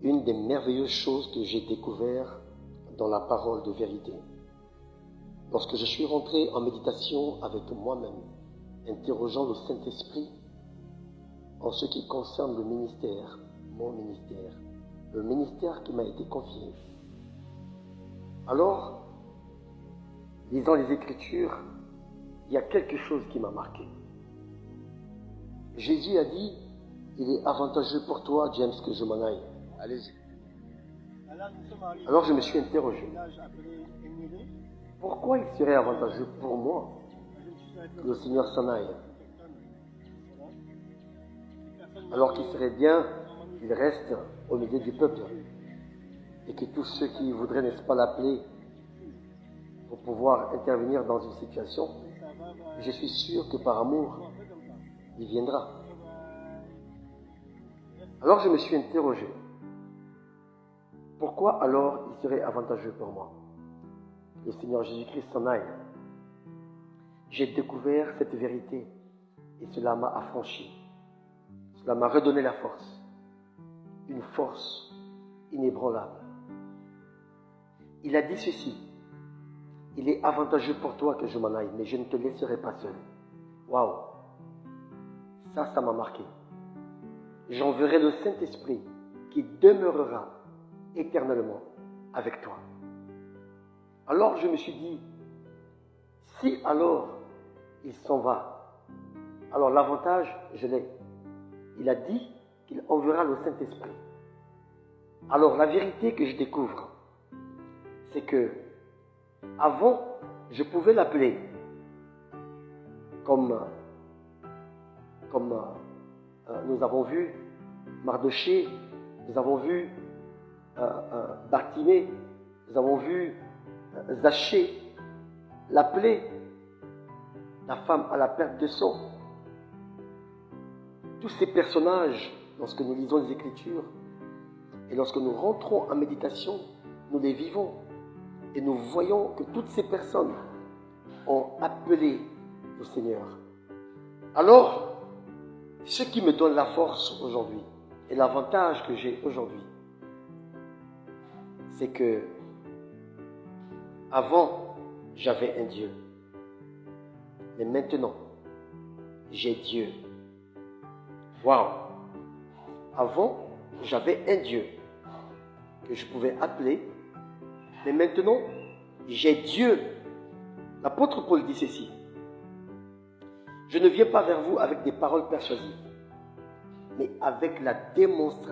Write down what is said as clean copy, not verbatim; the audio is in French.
une des merveilleuses choses que j'ai découvert dans la parole de vérité. Lorsque je suis rentré en méditation avec moi-même, interrogeant le Saint-Esprit en ce qui concerne le ministère, mon ministère, le ministère qui m'a été confié. Alors, lisant les Écritures, il y a quelque chose qui m'a marqué. Jésus a dit, il est avantageux pour toi, James, que je m'en aille. Allez-y. Alors je me suis interrogé. Pourquoi il serait avantageux pour moi que le Seigneur s'en aille? Alors qu'il serait bien qu'il reste au milieu du peuple et que tous ceux qui voudraient, n'est-ce pas, l'appeler pour pouvoir intervenir dans une situation, je suis sûr que par amour, il viendra. Alors je me suis interrogé. Pourquoi alors il serait avantageux pour moi? Le Seigneur Jésus-Christ s'en aille. J'ai découvert cette vérité et cela m'a affranchi. Cela m'a redonné la force. Une force inébranlable. Il a dit ceci. Il est avantageux pour toi que je m'en aille, mais je ne te laisserai pas seul. Waouh! Ça m'a marqué. J'enverrai le Saint-Esprit qui demeurera éternellement avec toi. Alors je me suis dit, si alors il s'en va, alors l'avantage, je l'ai. Il a dit qu'il enverra le Saint-Esprit. Alors la vérité que je découvre, c'est que avant, je pouvais l'appeler comme nous avons vu Mardochée, nous avons vu Bartimée, nous avons vu Zachée, l'appeler la femme à la perte de sang. Tous ces personnages, lorsque nous lisons les Écritures et lorsque nous rentrons en méditation, nous les vivons et nous voyons que toutes ces personnes ont appelé le Seigneur. Alors, ce qui me donne la force aujourd'hui et l'avantage que j'ai aujourd'hui, c'est que avant, j'avais un Dieu. Mais maintenant, j'ai Dieu. Waouh! Avant, j'avais un Dieu que je pouvais appeler. Mais maintenant, j'ai Dieu. L'apôtre Paul dit ceci. Je ne viens pas vers vous avec des paroles persuasives, mais avec la démonstration